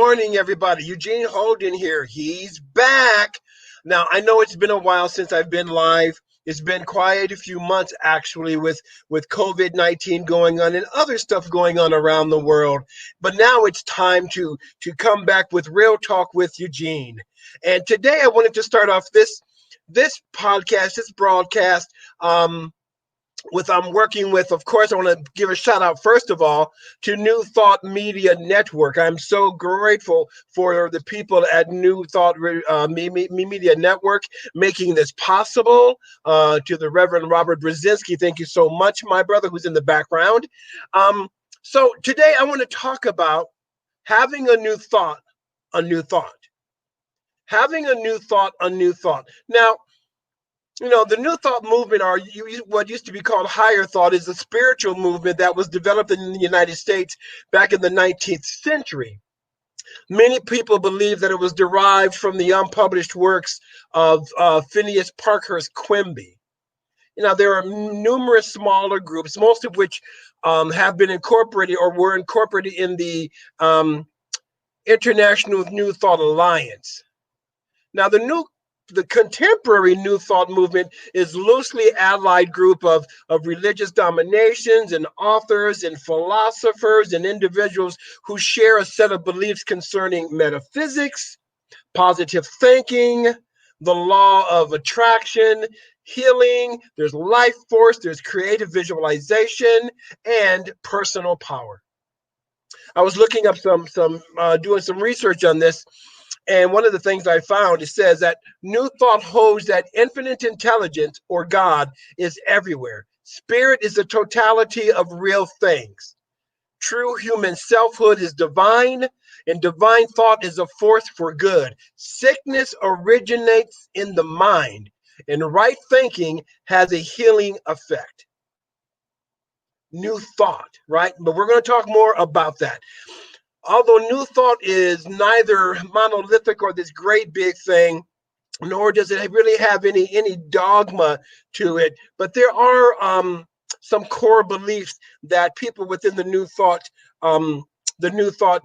morning, everybody. Eugene Holden here. He's back. Now, I know it's been a while since I've been live. It's been quite a few months, actually, with COVID-19 going on and other stuff going on around the world. But now it's time to come back with Real Talk with Eugene. And today I wanted to start off this podcast, this broadcast, I'm working with, of course, I want to give a shout out, first of all, to New Thought Media Network. I'm so grateful for the people at New Thought Media Network making this possible. To the Reverend Robert Brzezinski, thank you so much, my brother, who's in the background. So today I want to talk about having a new thought, a new thought. Having a new thought, a new thought. Now, the New Thought movement, or what used to be called Higher Thought, is a spiritual movement that was developed in the United States back in the 19th century. Many people believe that it was derived from the unpublished works of Phineas Parkhurst Quimby. There are numerous smaller groups, most of which have been incorporated or were incorporated in the International New Thought Alliance. Now, the contemporary New Thought movement is loosely allied group of religious dominations and authors and philosophers and individuals who share a set of beliefs concerning metaphysics, positive thinking, the law of attraction, healing, there's life force, there's creative visualization, and personal power. I was looking up doing some research on this. And one of the things I found, it says that New Thought holds that infinite intelligence, or God, is everywhere. Spirit is the totality of real things. True human selfhood is divine, and divine thought is a force for good. Sickness originates in the mind, and right thinking has a healing effect. New Thought, right? But we're going to talk more about that. Although New Thought is neither monolithic or this great big thing, nor does it really have any dogma to it, but there are some core beliefs that people within the New Thought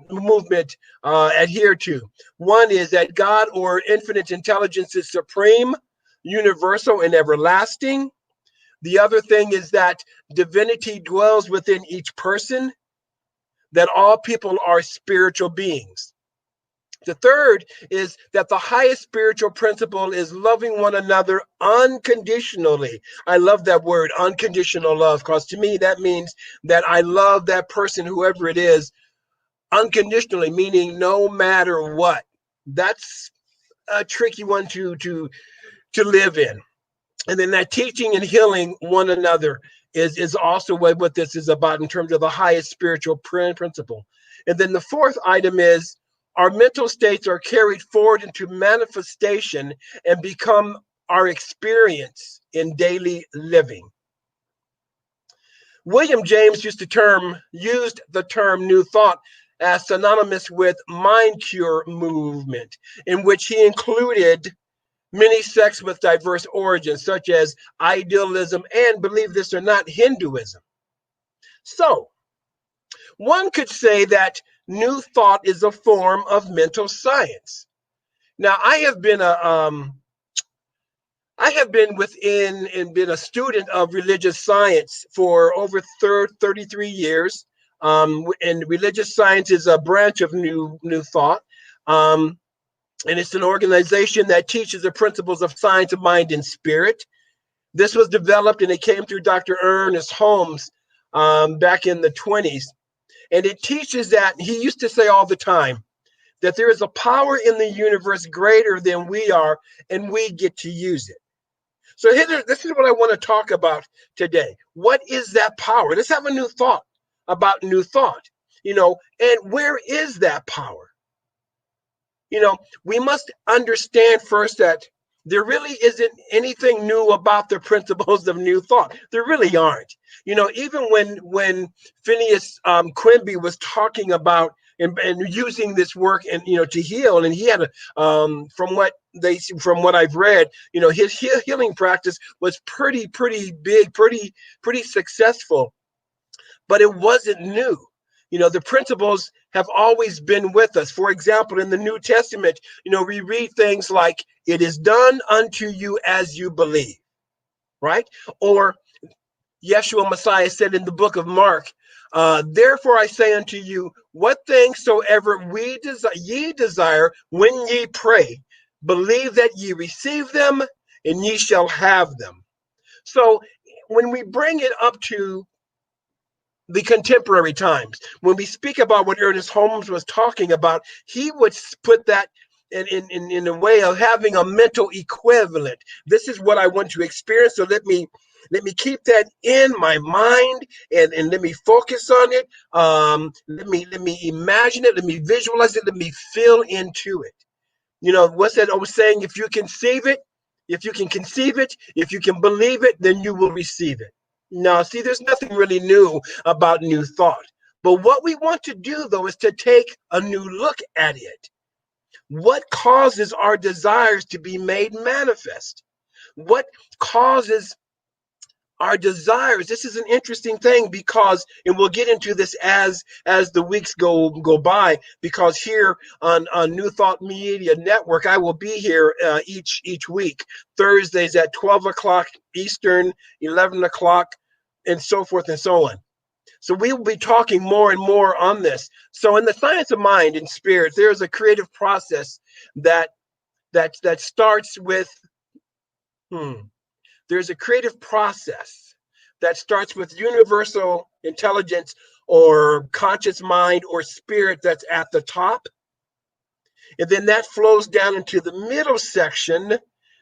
movement adhere to. One is that God, or infinite intelligence, is supreme, universal, and everlasting. The other thing is that divinity dwells within each person, that all people are spiritual beings. The third is that the highest spiritual principle is loving one another unconditionally. I love that word, unconditional love, because to me that means that I love that person, whoever it is, unconditionally, meaning no matter what. That's a tricky one to live in. And then that teaching and healing one another is also what this is about in terms of the highest spiritual principle. And then the fourth item is our mental states are carried forward into manifestation and become our experience in daily living. William James used the term New Thought as synonymous with mind cure movement, in which he included many sects with diverse origins, such as idealism and, believe this or not, Hinduism. So, one could say that New Thought is a form of mental science. Now, I have been a student of religious science for over 33 years. And religious science is a branch of New Thought. And it's an organization that teaches the principles of science of mind and spirit. This was developed, and it came through Dr. Ernest Holmes back in the 20s. And it teaches that, he used to say all the time, that there is a power in the universe greater than we are, and we get to use it. So this is what I want to talk about today. What is that power? Let's have a new thought about New Thought, and where is that power? We must understand first that there really isn't anything new about the principles of New Thought. There really aren't. Even when Phineas Quimby was talking about and using this work and to heal, and he had from what I've read, his healing practice was pretty big, pretty successful, but it wasn't new. The principles have always been with us. For example, in the New Testament, we read things like, it is done unto you as you believe, right? Or Yeshua Messiah said in the book of Mark, therefore I say unto you, what things soever ye desire when ye pray, believe that ye receive them, and ye shall have them. So when we bring it up to the contemporary times, when we speak about what Ernest Holmes was talking about, he would put that in a way of having a mental equivalent. This is what I want to experience. So let me keep that in my mind, and let me focus on it. Let me imagine it. Let me visualize it. Let me feel into it. What's that old saying? If you can conceive it, if you can believe it, then you will receive it. Now, see, there's nothing really new about new thought. But what we want to do, though, is to take a new look at it. What causes our desires to be made manifest? What causes our desires? This is an interesting thing, because, and we'll get into this as the weeks go by, because here on New Thought Media Network, I will be here each week, Thursdays at 12 o'clock Eastern, 11 o'clock, and so forth and so on. So we will be talking more and more on this. So in the science of mind and spirits, there is a creative process that starts with there's a creative process that starts with universal intelligence or conscious mind or spirit that's at the top. And then that flows down into the middle section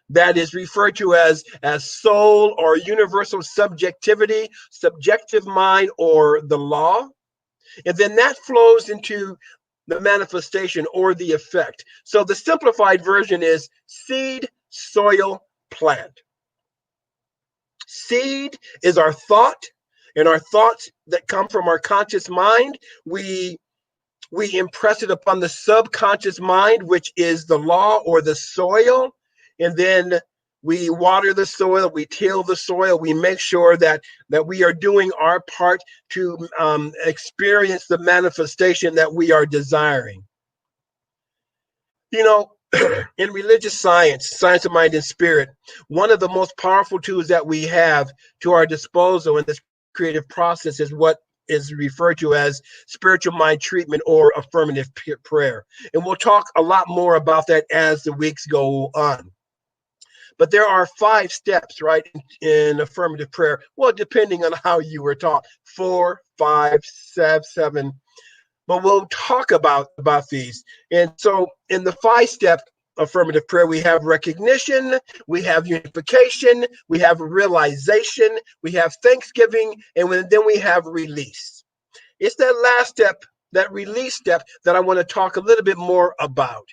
that is referred to as soul or universal subjectivity, subjective mind, or the law. And then that flows into the manifestation or the effect. So the simplified version is seed, soil, plant. Seed is our thought, and our thoughts that come from our conscious mind, we impress it upon the subconscious mind, which is the law or the soil, and then we water the soil, we till the soil, we make sure that we are doing our part to experience the manifestation that we are desiring. In religious science of mind and spirit, one of the most powerful tools that we have to our disposal in this creative process is what is referred to as spiritual mind treatment or affirmative prayer. And we'll talk a lot more about that as the weeks go on. But there are 5 steps, right, in affirmative prayer. Well, depending on how you were taught, 4, 5, 7. But we'll talk about these. And so in the 5-step affirmative prayer, we have recognition, we have unification, we have realization, we have thanksgiving, and then we have release. It's that last step, that release step, that I want to talk a little bit more about.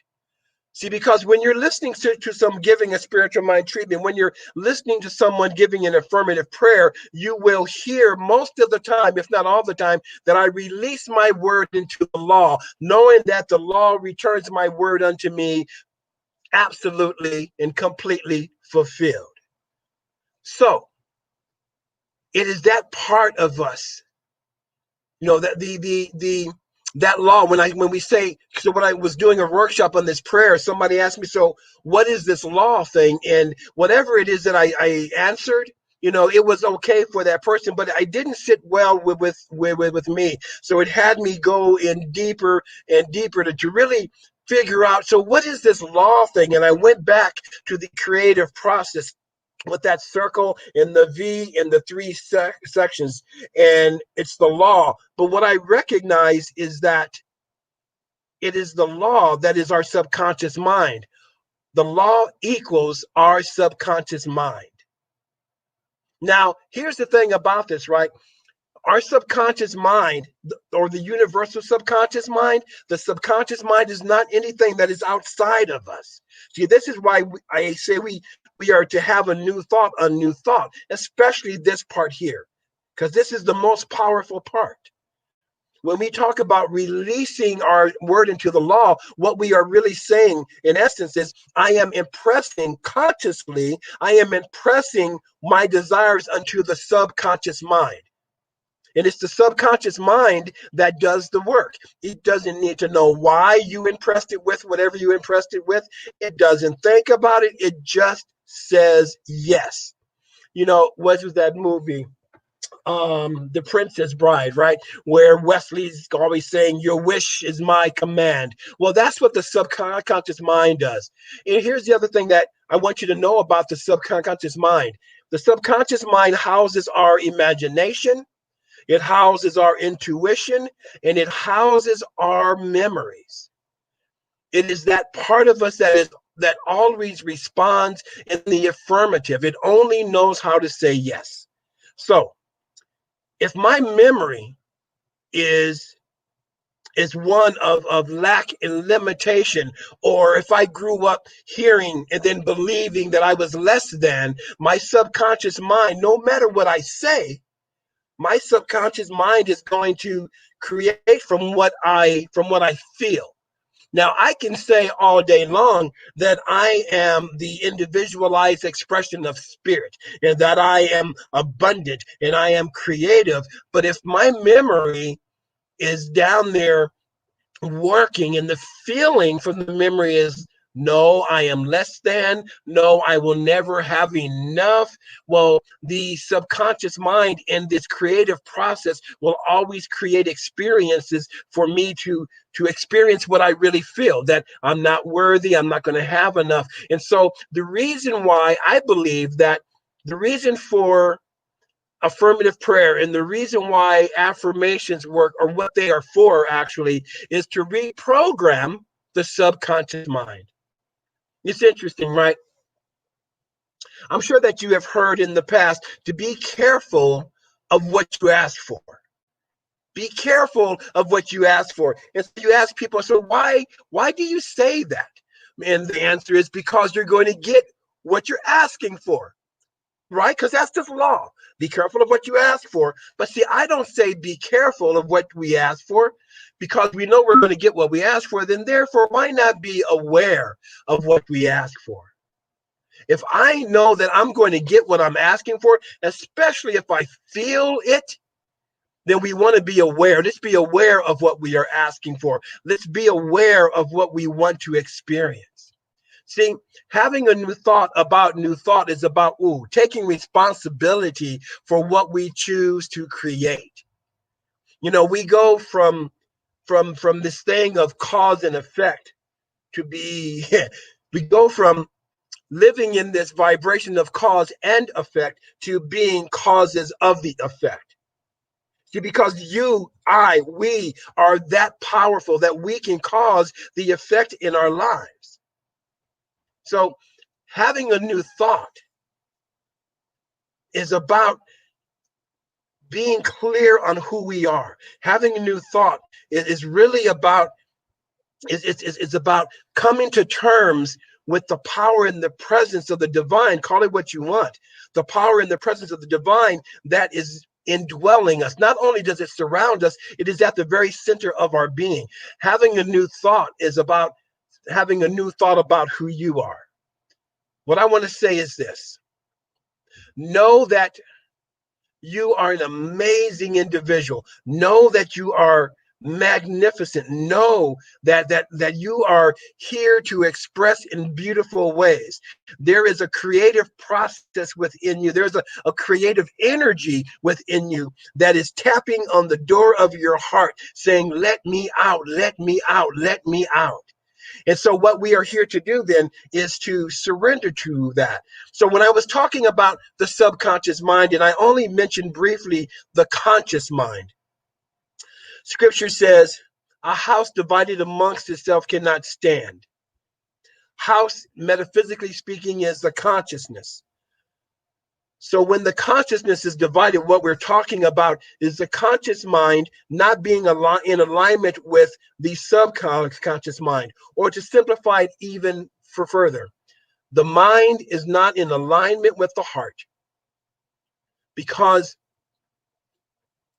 See, because when you're listening to some giving a spiritual mind treatment, when you're listening to someone giving an affirmative prayer, you will hear most of the time, if not all the time, that I release my word into the law, knowing that the law returns my word unto me absolutely and completely fulfilled. So it is that part of us, that that law. When we say, so when I was doing a workshop on this prayer, somebody asked me, so what is this law thing? And whatever it is that I answered, it was okay for that person, but I didn't sit well with me. So it had me go in deeper and deeper to really figure out, so what is this law thing? And I went back to the creative process with that circle and the V and the 3 sections, and it's the law. But what I recognize is that it is the law that is our subconscious mind. The law equals our subconscious mind. Now, here's the thing about this, right? Our subconscious mind, or the universal subconscious mind, the subconscious mind is not anything that is outside of us. See, this is why I say we are to have a new thought, especially this part here, because this is the most powerful part. When we talk about releasing our word into the law, what we are really saying, in essence, is I am impressing my desires unto the subconscious mind. And it's the subconscious mind that does the work. It doesn't need to know why you impressed it with whatever you impressed it with. It doesn't think about it. It just says yes. What was that movie? The Princess Bride, right? Where Wesley's always saying, "Your wish is my command." Well, that's what the subconscious mind does. And here's the other thing that I want you to know about the subconscious mind. The subconscious mind houses our imagination, it houses our intuition, and it houses our memories. It is that part of us that always responds in the affirmative. It only knows how to say yes. So if my memory is one of lack and limitation, or if I grew up hearing and then believing that I was less than, my subconscious mind, no matter what I say, my subconscious mind is going to create from what I feel. Now, I can say all day long that I am the individualized expression of spirit and that I am abundant and I am creative. But if my memory is down there working and the feeling from the memory is, no, I am less than, no, I will never have enough. Well, the subconscious mind in this creative process will always create experiences for me to experience what I really feel, that I'm not worthy, I'm not going to have enough. And so the reason why I believe that the reason for affirmative prayer and the reason why affirmations work, or what they are for actually, is to reprogram the subconscious mind. It's interesting, right? I'm sure that you have heard in the past to be careful of what you ask for. Be careful of what you ask for. And so you ask people, so why do you say that? And the answer is because you're going to get what you're asking for. Right? Because that's just law. Be careful of what you ask for. But see, I don't say be careful of what we ask for, because we know we're going to get what we ask for. Then therefore, why not be aware of what we ask for? If I know that I'm going to get what I'm asking for, especially if I feel it, then we want to be aware. Let's be aware of what we are asking for. Let's be aware of what we want to experience. See, having a new thought about new thought is about taking responsibility for what we choose to create. We go from this thing of cause and effect to be we go from living in this vibration of cause and effect to being causes of the effect. See, because we are that powerful that we can cause the effect in our lives. So having a new thought is about being clear on who we are. Having a new thought is really about it's about coming to terms with the power and the presence of the divine. Call it what you want. The power and the presence of the divine that is indwelling us. Not only does it surround us, it is at the very center of our being. Having a new thought is about having a new thought about who you are. What I want to say is this: know that you are an amazing individual. Know that you are magnificent. Know that you are here to express in beautiful ways. There is a creative process within you. There's a creative energy within you that is tapping on the door of your heart, saying, "Let me out, let me out, let me out." And so what we are here to do then is to surrender to that. So when I was talking about the subconscious mind, and I only mentioned briefly the conscious mind, Scripture says, a house divided amongst itself cannot stand. House, metaphysically speaking, is the consciousness. So when the consciousness is divided, what we're talking about is the conscious mind not being in alignment with the subconscious mind. Or to simplify it even further, the mind is not in alignment with the heart. Because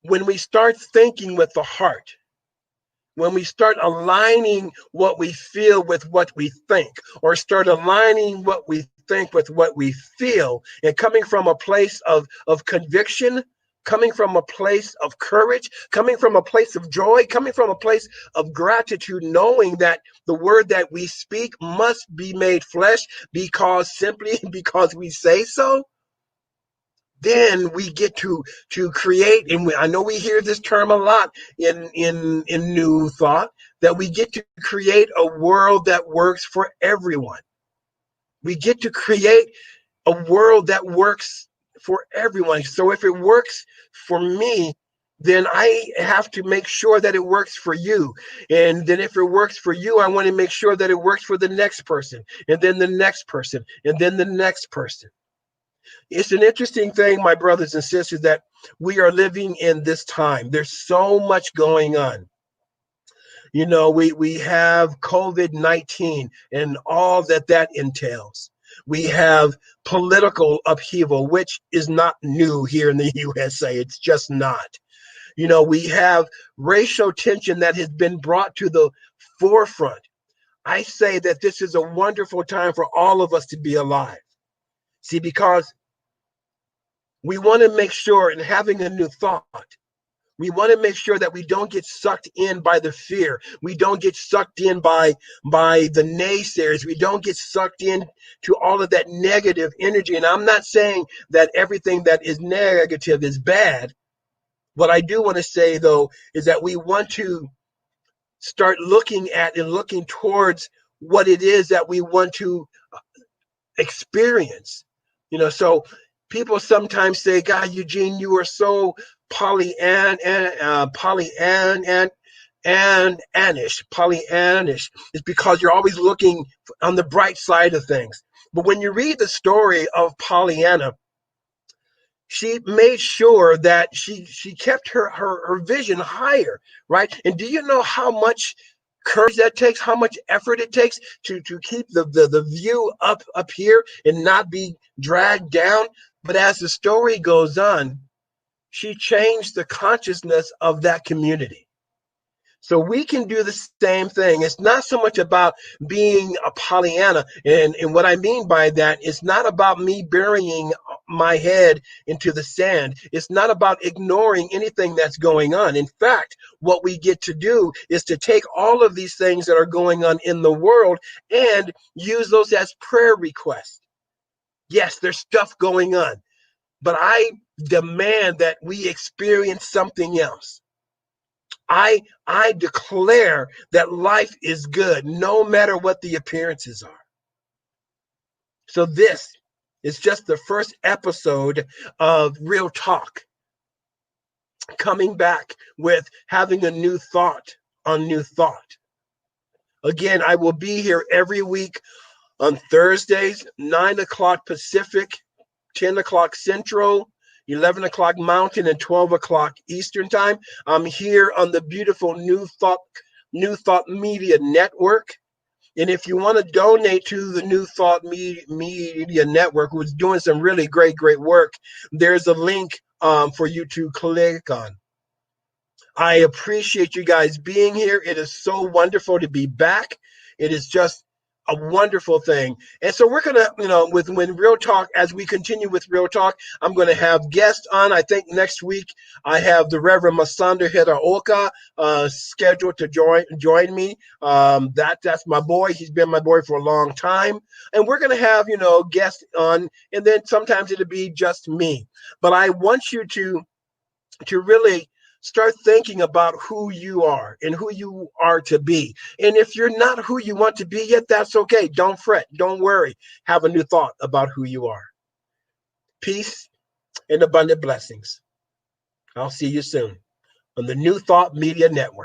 when we start thinking with the heart, when we start aligning what we feel with what we think, or start aligning what we think with what we feel, and coming from a place of conviction, coming from a place of courage, coming from a place of joy, coming from a place of gratitude, knowing that the word that we speak must be made flesh because simply because we say so, then we get to create, and I know we hear this term a lot in New Thought, that we get to create a world that works for everyone. We get to create a world that works for everyone. So if it works for me, then I have to make sure that it works for you. And then if it works for you, I want to make sure that it works for the next person, and then the next person, and then the next person. It's an interesting thing, my brothers and sisters, that we are living in this time. There's so much going on. You know, we have COVID-19 and all that that entails. We have political upheaval, which is not new here in the USA. It's just not. You know, we have racial tension that has been brought to the forefront. I say that this is a wonderful time for all of us to be alive. See, because we want to make sure, in having a new thought, we want to make sure that we don't get sucked in by the fear. We don't get sucked in by the naysayers. We don't get sucked in to all of that negative energy. And I'm not saying that everything that is negative is bad. What I do want to say, though, is that we want to start looking at and looking towards what it is that we want to experience. You know, so people sometimes say, God, Eugene, you are so Pollyannish. It's because you're always looking on the bright side of things. But when you read the story of Pollyanna, she made sure that she kept her vision higher, right? And do you know how much courage that takes, how much effort it takes to keep the view up here and not be dragged down? But as the story goes on, she changed the consciousness of that community. So we can do the same thing. It's not so much about being a Pollyanna. And what I mean by that, it's not about me burying my head into the sand. It's not about ignoring anything that's going on. In fact, what we get to do is to take all of these things that are going on in the world and use those as prayer requests. Yes, there's stuff going on, but I demand that we experience something else. I declare that life is good no matter what the appearances are. So this is just the first episode of Real Talk, coming back with having a new thought on New Thought. Again, I will be here every week on Thursdays, 9 o'clock Pacific, 10 o'clock Central, 11 o'clock Mountain, and 12 o'clock Eastern Time. I'm here on the beautiful New Thought Media Network. And if you want to donate to the New Thought Media Network, who's doing some really great work, there's a link for you to click on. I appreciate you guys being here. It is so wonderful to be back. It is just a wonderful thing. And so we're going to, when Real Talk, as we continue with Real Talk, I'm going to have guests on. I think next week I have the Reverend Masanda Hiraoka scheduled to join me. That's my boy. He's been my boy for a long time. And we're going to have, guests on, and then sometimes it'll be just me. But I want you to really start thinking about who you are and who you are to be. And if you're not who you want to be yet, that's okay. Don't fret. Don't worry. Have a new thought about who you are. Peace and abundant blessings. I'll see you soon on the New Thought Media Network.